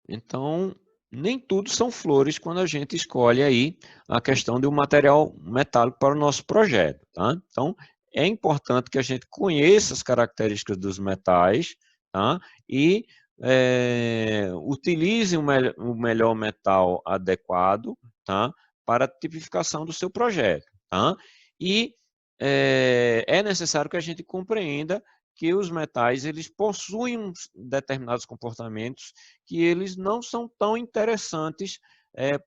Então, nem tudo são flores quando a gente escolhe aí a questão de um material metálico para o nosso projeto, tá? Então, é importante que a gente conheça as características dos metais, tá? E utilize o melhor metal adequado, tá? Para a tipificação do seu projeto, tá? E é necessário que a gente compreenda que os metais eles possuem determinados comportamentos que eles não são tão interessantes, é,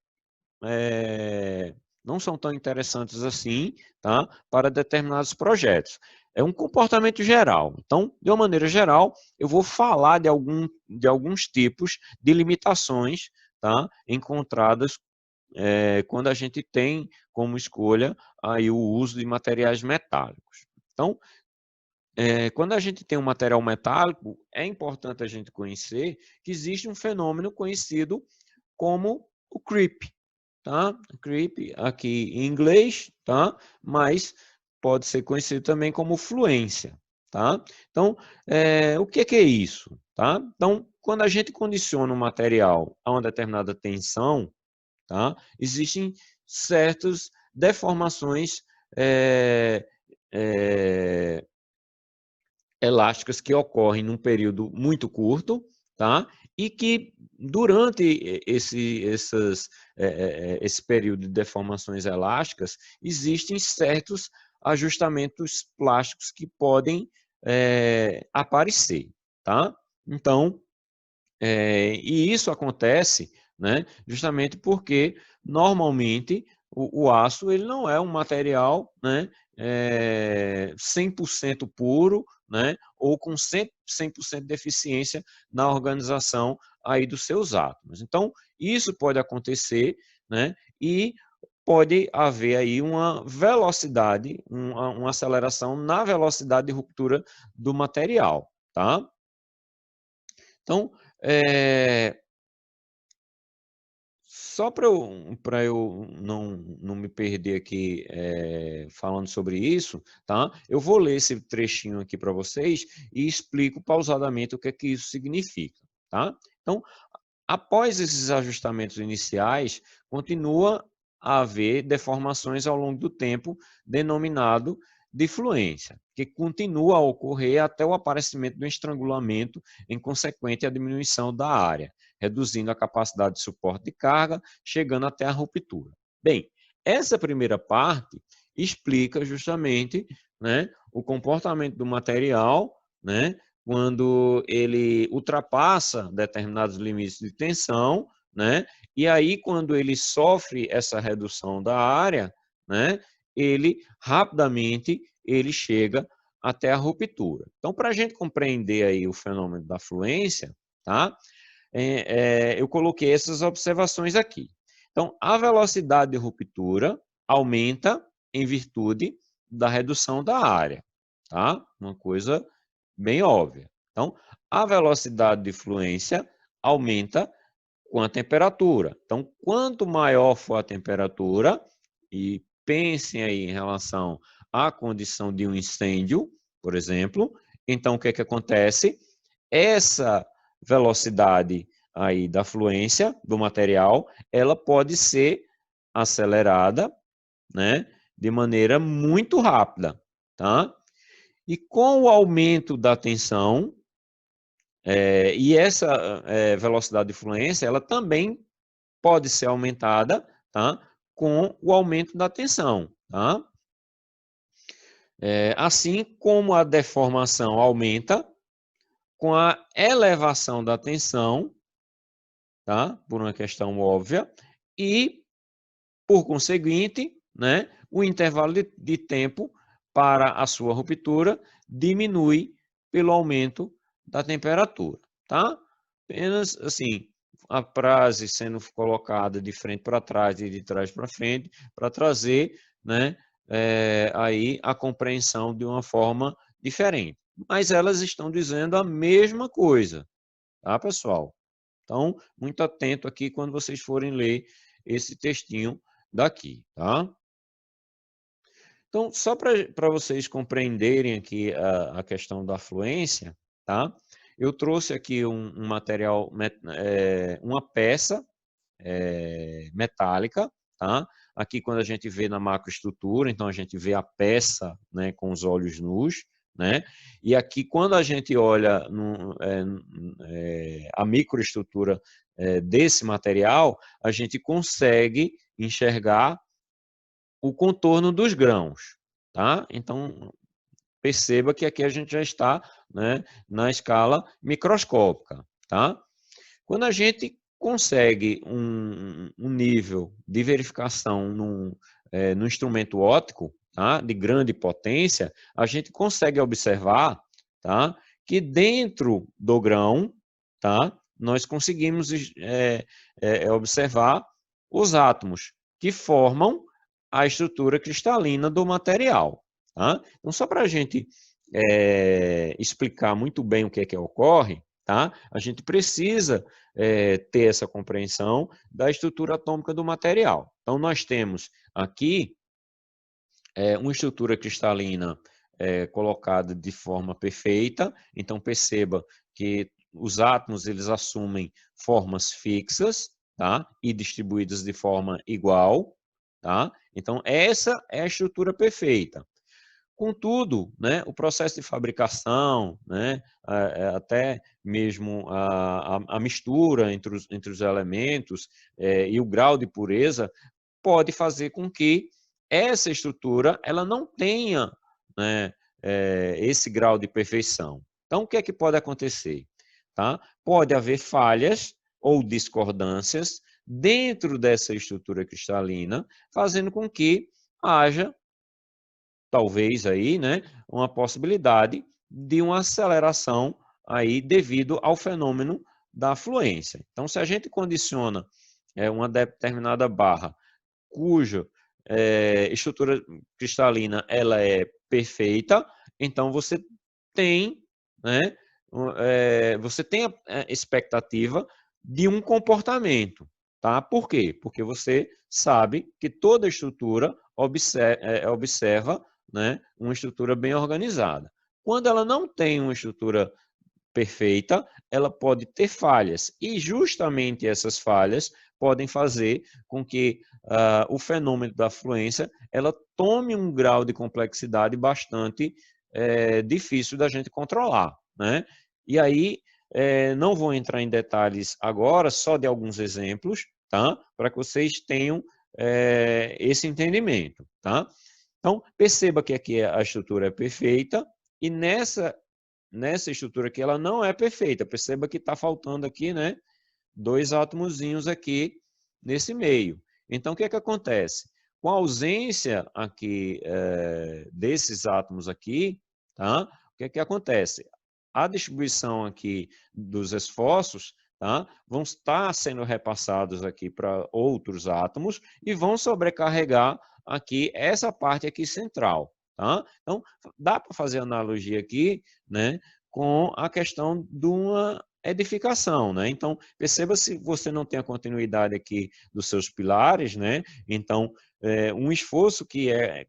não são tão interessantes assim, tá? Para determinados projetos. É um comportamento geral. Então, de uma maneira geral, eu vou falar de alguns tipos de limitações, tá? Encontradas quando a gente tem como escolha aí o uso de materiais metálicos. Então, quando a gente tem um material metálico, é importante a gente conhecer que existe um fenômeno conhecido como o creep, tá? Creep aqui em inglês, tá? Mas pode ser conhecido também como fluência, tá? Então, o que é isso, tá? Então, quando a gente condiciona um material a uma determinada tensão, tá? Existem certas deformações é, é, elásticas que ocorrem num período muito curto, tá? E que durante esse período de deformações elásticas, existem certos ajustamentos plásticos que podem aparecer, tá? Então, e isso acontece, né, justamente porque normalmente o aço ele não é um material, né, 100% puro, né, ou com 100% de eficiência na organização aí dos seus átomos. Então, isso pode acontecer, né, e pode haver aí uma velocidade, uma aceleração na velocidade de ruptura do material, tá? Então, é, só para eu não me perder aqui falando sobre isso, tá? Eu vou ler esse trechinho aqui para vocês e explico pausadamente o que é que isso significa, tá? Então, após esses ajustamentos iniciais, continua a haver deformações ao longo do tempo, denominado de fluência, que continua a ocorrer até o aparecimento do estrangulamento em consequente à diminuição da área, reduzindo a capacidade de suporte de carga, chegando até a ruptura. Bem, essa primeira parte explica justamente, né, o comportamento do material, né, quando ele ultrapassa determinados limites de tensão, né? E aí, quando ele sofre essa redução da área, né? Ele rapidamente ele chega até a ruptura. Então, para a gente compreender aí o fenômeno da fluência, tá? Eu coloquei essas observações aqui. Então, a velocidade de ruptura aumenta em virtude da redução da área, tá? Uma coisa bem óbvia. Então, a velocidade de fluência aumenta com a temperatura. Então, quanto maior for a temperatura, e pensem aí em relação à condição de um incêndio, por exemplo, então o que é que acontece? Essa velocidade aí da fluência do material, ela pode ser acelerada, né, de maneira muito rápida, tá? E com o aumento da tensão, e essa velocidade de fluência, ela também pode ser aumentada, tá? Com o aumento da tensão, tá? Assim como a deformação aumenta com a elevação da tensão, tá? Por uma questão óbvia, e, por conseguinte, né, o intervalo de tempo para a sua ruptura diminui pelo aumento da temperatura, tá? Apenas assim, a frase sendo colocada de frente para trás e de trás para frente, para trazer, né, aí a compreensão de uma forma diferente. Mas elas estão dizendo a mesma coisa, tá, pessoal? Então, muito atento aqui quando vocês forem ler esse textinho daqui, tá? Então, só para vocês compreenderem aqui a questão da fluência, tá? eu trouxe aqui um material, uma peça metálica, tá? Aqui quando a gente vê na macroestrutura, então a gente vê a peça, né, com os olhos nus, né? E aqui quando a gente olha a microestrutura desse material, a gente consegue enxergar o contorno dos grãos, tá? Então perceba que aqui a gente já está, né, na escala microscópica, tá? Quando a gente consegue um nível de verificação no instrumento óptico, tá, de grande potência, a gente consegue observar, tá, que dentro do grão, tá, nós conseguimos observar os átomos que formam a estrutura cristalina do material. Tá? Então, só para a gente explicar muito bem o que é que ocorre, tá? A gente precisa ter essa compreensão da estrutura atômica do material. Então, nós temos aqui uma estrutura cristalina colocada de forma perfeita. Então, perceba que os átomos eles assumem formas fixas, tá? E distribuídas de forma igual, tá? Então, essa é a estrutura perfeita. Contudo, né, o processo de fabricação, né, até mesmo a mistura entre os elementos e o grau de pureza pode fazer com que essa estrutura ela não tenha, né, esse grau de perfeição. Então, o que é que pode acontecer? Tá? Pode haver falhas ou discordâncias dentro dessa estrutura cristalina, fazendo com que haja talvez aí, né, uma possibilidade de uma aceleração aí devido ao fenômeno da fluência. Então, se a gente condiciona uma determinada barra cuja estrutura cristalina ela é perfeita, então tem, né, você tem a expectativa de um comportamento, tá? Por quê? Porque você sabe que toda estrutura observa, né, uma estrutura bem organizada. Quando ela não tem uma estrutura perfeita, ela pode ter falhas, e justamente essas falhas podem fazer com que o fenômeno da fluência ela tome um grau de complexidade bastante difícil da gente controlar, né? E aí, não vou entrar em detalhes agora, só de alguns exemplos, tá? Para que vocês tenham esse entendimento, tá? Então, perceba que aqui a estrutura é perfeita, e nessa estrutura aqui ela não é perfeita. Perceba que está faltando aqui, né, dois átomozinhos aqui nesse meio. Então, o que é que acontece? Com a ausência aqui desses átomos aqui, tá? O que é que acontece? A distribuição aqui dos esforços, tá? Vão estar sendo repassados aqui para outros átomos e vão sobrecarregar aqui essa parte aqui central, tá? Então, dá para fazer analogia aqui, né, com a questão de uma edificação, né? Então, perceba se você não tem a continuidade aqui dos seus pilares, né? Então, um esforço que é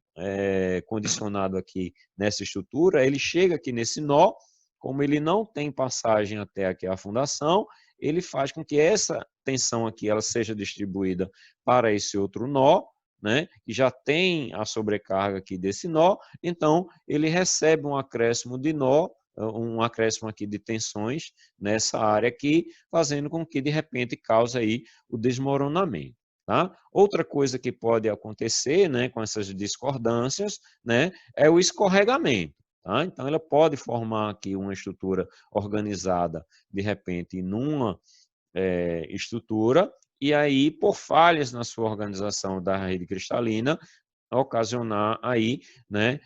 condicionado aqui nessa estrutura, ele chega aqui nesse nó, como ele não tem passagem até aqui a fundação, ele faz com que essa tensão aqui ela seja distribuída para esse outro nó, né, que já tem a sobrecarga aqui desse nó, então ele recebe um acréscimo de nó, um acréscimo aqui de tensões nessa área aqui, fazendo com que de repente cause aí o desmoronamento. Tá? Outra coisa que pode acontecer, né, com essas discordâncias, né, é o escorregamento. Tá? Então, ela pode formar aqui uma estrutura organizada, de repente, numa estrutura, e aí, por falhas na sua organização da rede cristalina, ocasionar aí, né,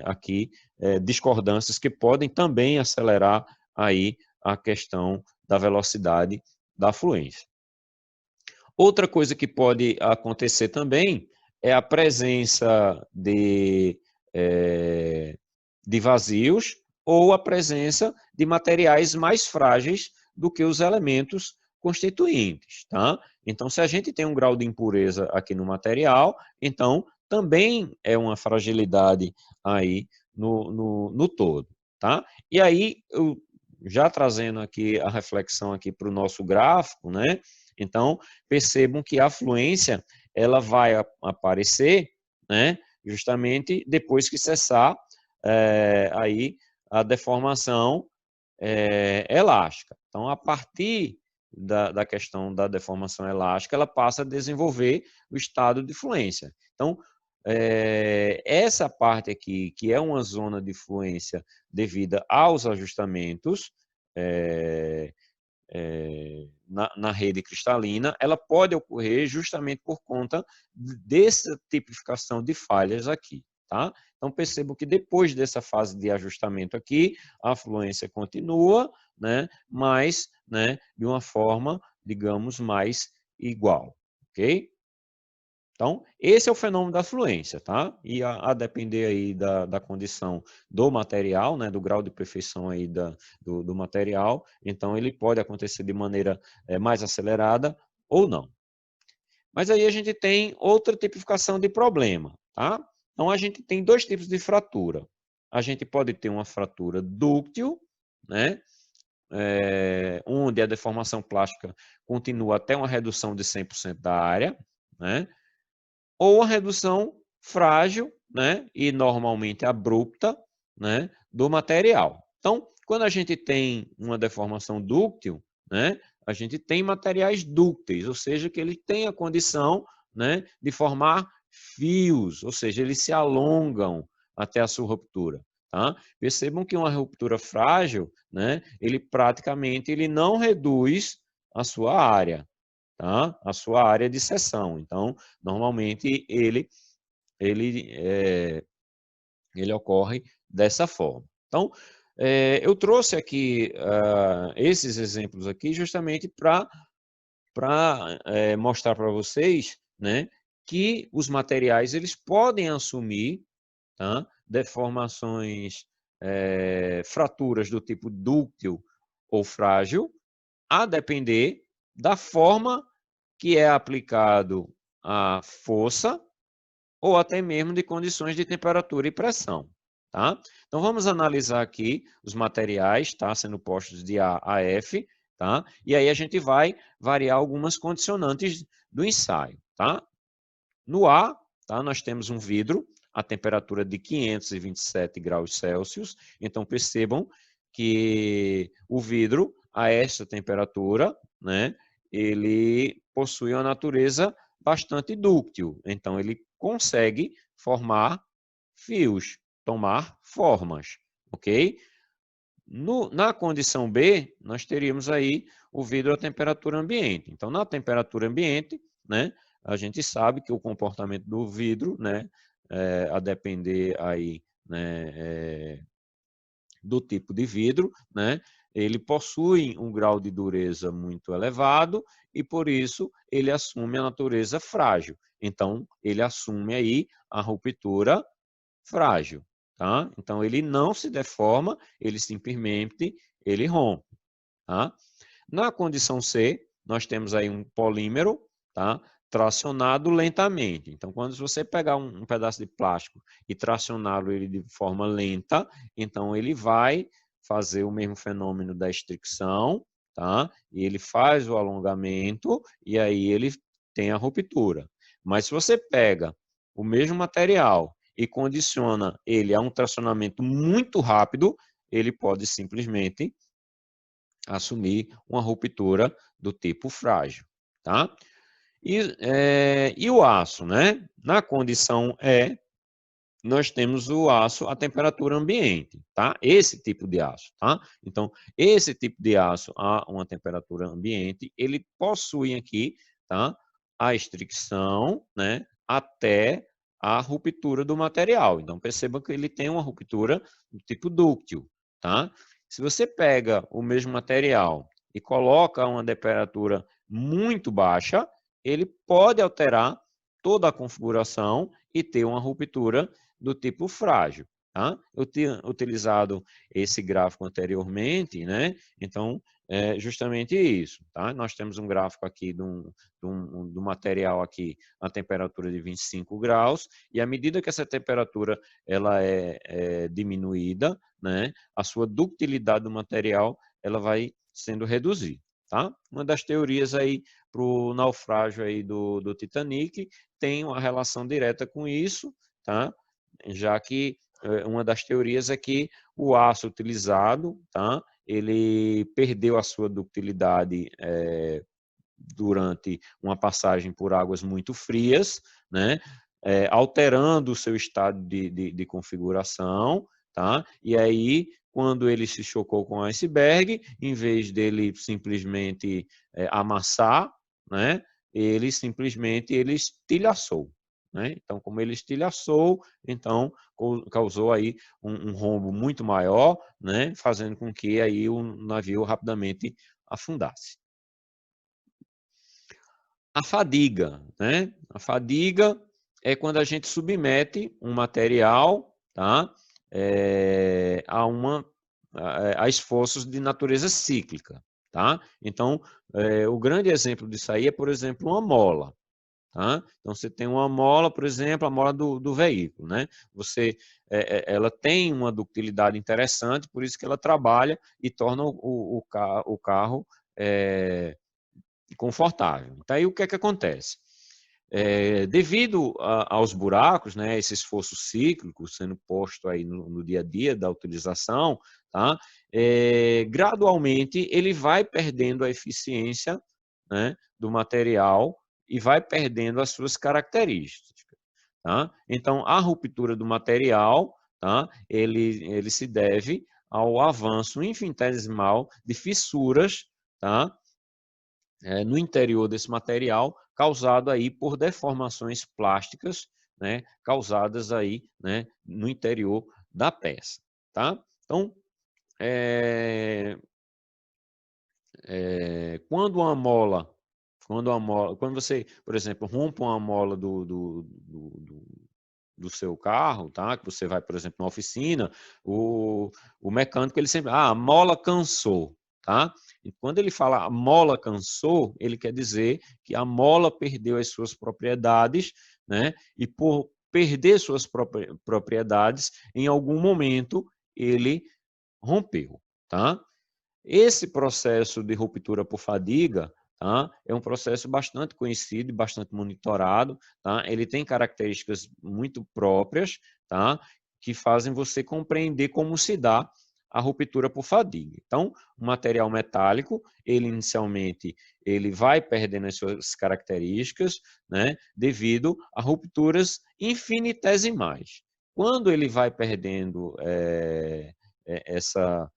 aqui, discordâncias que podem também acelerar aí a questão da velocidade da fluência. Outra coisa que pode acontecer também é a presença de vazios ou a presença de materiais mais frágeis do que os elementos constituintes, tá? Então, se a gente tem um grau de impureza aqui no material, então também é uma fragilidade aí no todo, tá? E aí, já trazendo aqui a reflexão aqui para o nosso gráfico, né? Então, percebam que a fluência, ela vai aparecer, né? Justamente depois que cessar aí a deformação elástica. Então, a partir da questão da deformação elástica, ela passa a desenvolver o estado de fluência. Então, essa parte aqui, que é uma zona de fluência devida aos ajustamentos na rede cristalina, ela pode ocorrer justamente por conta dessa tipificação de falhas aqui. Tá? Então, percebo que depois dessa fase de ajustamento aqui, a fluência continua, né, mas de uma forma, digamos, mais igual. Ok? Então, esse é o fenômeno da fluência, tá? E a depender aí da condição do material, né, do grau de perfeição aí do material, então ele pode acontecer de maneira mais acelerada ou não. Mas aí a gente tem outra tipificação de problema, tá? Então, a gente tem dois tipos de fratura. A gente pode ter uma fratura dúctil, né? Onde a deformação plástica continua até uma redução de 100% da área, né? Ou a redução frágil, né, e normalmente abrupta, né, do material. Então, quando a gente tem uma deformação dúctil, né, a gente tem materiais dúcteis, ou seja, que ele tem a condição, né, de formar fios, ou seja, eles se alongam até a sua ruptura. Tá? Percebam que uma ruptura frágil, né, ele praticamente não reduz a sua área, tá? A sua área de seção. Então, normalmente ele ocorre dessa forma. Então, eu trouxe aqui esses exemplos aqui justamente para mostrar para vocês, né, que os materiais eles podem assumir, tá, deformações, fraturas do tipo dúctil ou frágil, a depender da forma que é aplicado a força ou até mesmo de condições de temperatura e pressão. Tá? Então, vamos analisar aqui os materiais, tá? Sendo postos de A a F, tá? E aí a gente vai variar algumas condicionantes do ensaio. Tá? No A, tá? Nós temos um vidro a temperatura de 527 graus Celsius. Então, percebam que o vidro, a essa temperatura, né, ele possui uma natureza bastante dúctil. Então, ele consegue formar fios, tomar formas, ok? Na condição B, nós teríamos aí o vidro à temperatura ambiente. Então, na temperatura ambiente, né, a gente sabe que o comportamento do vidro, né, a depender aí, né, do tipo de vidro, né, ele possui um grau de dureza muito elevado e, por isso, ele assume a natureza frágil. Então, ele assume aí a ruptura frágil, tá? Então, ele não se deforma, ele simplesmente ele rompe, tá? Na condição C, nós temos aí um polímero, tá? Tracionado lentamente. Então, quando você pegar um pedaço de plástico e tracioná-lo ele de forma lenta, então ele vai fazer o mesmo fenômeno da extricção, tá? E ele faz o alongamento e aí ele tem a ruptura. Mas se você pega o mesmo material e condiciona ele a um tracionamento muito rápido, ele pode simplesmente assumir uma ruptura do tipo frágil, tá? E o aço, né? Na condição E, nós temos o aço à temperatura ambiente, tá? Esse tipo de aço, tá? Então, esse tipo de aço a uma temperatura ambiente, ele possui aqui, tá? A extricção, né? Até a ruptura do material. Então, perceba que ele tem uma ruptura do tipo dúctil, tá? Se você pega o mesmo material e coloca a uma temperatura muito baixa, ele pode alterar toda a configuração e ter uma ruptura do tipo frágil. Tá? Eu tinha utilizado esse gráfico anteriormente, né? Então, é justamente isso. Tá? Nós temos um gráfico aqui do material aqui a temperatura de 25 graus, e à medida que essa temperatura ela é diminuída, né? A sua ductilidade do material ela vai sendo reduzida, tá? Uma das teorias aí para o naufrágio aí do Titanic tem uma relação direta com isso, tá? Já que uma das teorias é que o aço utilizado, tá? Ele perdeu a sua ductilidade durante uma passagem por águas muito frias, né? Alterando o seu estado de configuração, tá? E aí, quando ele se chocou com o iceberg, em vez dele simplesmente amassar, né? Ele simplesmente estilhaçou. Né? Então, como ele estilhaçou, então causou aí um rombo muito maior, né? Fazendo com que aí o navio rapidamente afundasse. A fadiga, né? A fadiga é quando a gente submete um material, tá? A esforços de natureza cíclica, tá? Então, o grande exemplo disso aí é, por exemplo, uma mola. Tá? Então, você tem uma mola, por exemplo, a mola do veículo. Né? Ela tem uma ductilidade interessante, por isso que ela trabalha e torna o carro confortável. Então, aí o que é que acontece? Devido aos buracos, né, esse esforço cíclico sendo posto aí no dia a dia da utilização, tá? Gradualmente ele vai perdendo a eficiência, né, do material e vai perdendo as suas características. Tá? Então, a ruptura do material, tá? Ele se deve ao avanço infinitesimal de fissuras, tá? No interior desse material, causado aí por deformações plásticas, né, causadas aí, né, no interior da peça, tá? Então, quando você, por exemplo, rompe uma mola do seu carro, tá? Que você vai, por exemplo, na oficina, o mecânico ele sempre, a mola cansou, tá? E quando ele fala a mola cansou, ele quer dizer que a mola perdeu as suas propriedades, né? E por perder suas propriedades, em algum momento ele rompeu, tá? Esse processo de ruptura por fadiga, tá? É um processo bastante conhecido e bastante monitorado, tá? Ele tem características muito próprias, tá? Que fazem você compreender como se dá a ruptura por fadiga. Então, o material metálico, ele inicialmente ele vai perdendo as suas características, né? Devido a rupturas infinitesimais. Quando ele vai perdendo essas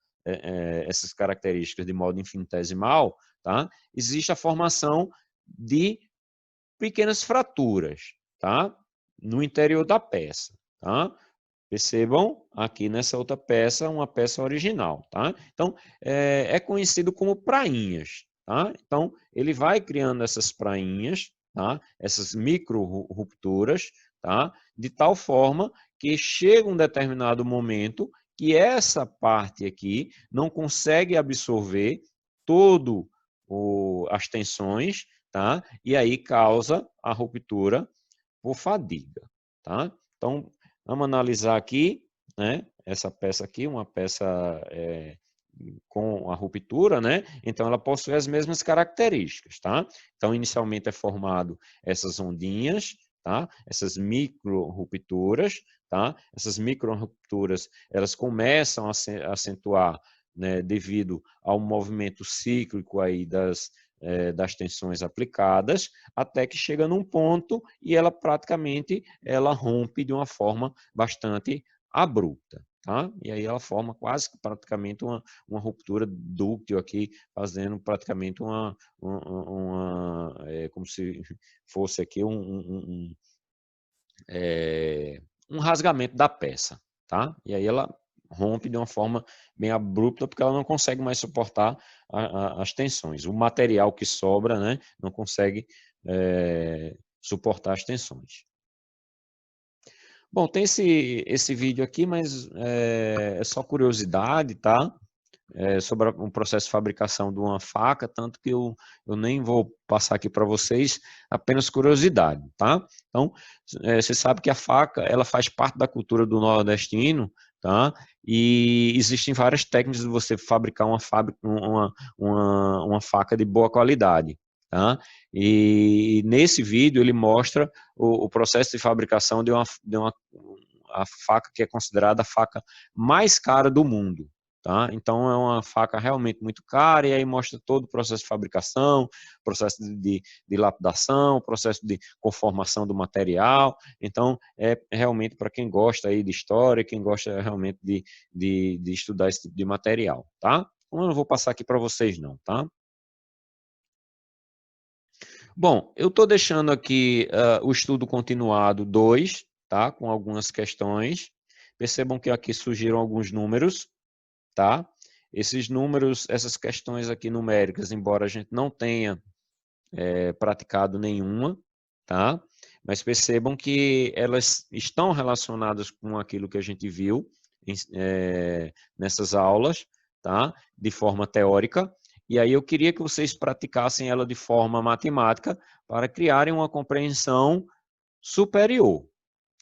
características de modo infinitesimal, tá? Existe a formação de pequenas fraturas, tá? No interior da peça, tá? Percebam aqui nessa outra peça, uma peça original, tá? Então, é conhecido como prainhas, tá? Então, ele vai criando essas prainhas, tá? Essas micro rupturas, tá? De tal forma que chega um determinado momento que essa parte aqui não consegue absorver todo as tensões, tá? E aí causa a ruptura por fadiga, tá? Então, vamos analisar aqui, né? Essa peça aqui, uma peça com a ruptura, né? Então, ela possui as mesmas características, tá? Então, inicialmente é formado essas ondinhas, tá? Essas micro rupturas, tá? Essas micro rupturas, elas começam a se acentuar, né? Devido ao movimento cíclico aí das tensões aplicadas, até que chega num ponto e ela praticamente ela rompe de uma forma bastante abrupta. Tá? E aí ela forma quase que praticamente uma ruptura dúctil aqui, fazendo praticamente como se fosse aqui um rasgamento da peça. Tá? E aí ela rompe de uma forma bem abrupta, porque ela não consegue mais suportar as tensões. O material que sobra, né, não consegue suportar as tensões. Bom, tem esse vídeo aqui, mas é só curiosidade, tá? Sobre um processo de fabricação de uma faca, tanto que eu nem vou passar aqui para vocês, apenas curiosidade, tá? Então, você sabe que a faca, ela faz parte da cultura do nordestino, tá? E existem várias técnicas de você fabricar uma faca de boa qualidade, tá? E nesse vídeo ele mostra o processo de fabricação de uma a faca que é considerada a faca mais cara do mundo, tá? Então é uma faca realmente muito cara e aí mostra todo o processo de fabricação, processo de lapidação, processo de conformação do material. Então é realmente para quem gosta aí de história, quem gosta realmente de estudar esse tipo de material, tá? Então, eu não vou passar aqui para vocês não, tá? Bom, eu estou deixando aqui o estudo continuado 2, tá? Com algumas questões. Percebam que aqui surgiram alguns números, tá? Esses números, essas questões aqui numéricas, embora a gente não tenha praticado nenhuma, tá? Mas percebam que elas estão relacionadas com aquilo que a gente viu nessas aulas, tá? De forma teórica. E aí eu queria que vocês praticassem ela de forma matemática para criarem uma compreensão superior,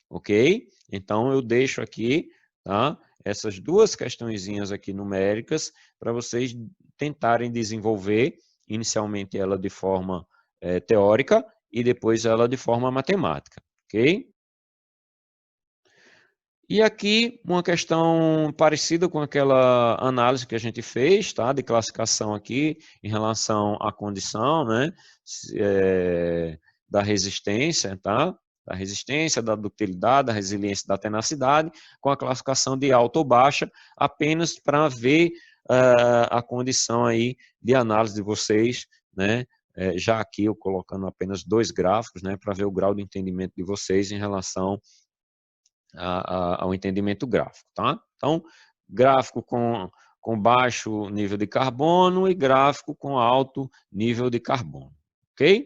ok? Então eu deixo aqui, tá? Essas duas questõezinhas aqui numéricas para vocês tentarem desenvolver inicialmente ela de forma teórica e depois ela de forma matemática, ok? E aqui uma questão parecida com aquela análise que a gente fez, tá? De classificação aqui em relação à condição, né? Da resistência, tá? Da resistência, da ductilidade, da resiliência, da tenacidade, com a classificação de alta ou baixa, apenas para ver a condição aí de análise de vocês, né? Já aqui eu colocando apenas 2 gráficos, né? Para ver o grau de entendimento de vocês em relação ao entendimento gráfico, tá? Então, gráfico com baixo nível de carbono e gráfico com alto nível de carbono, ok?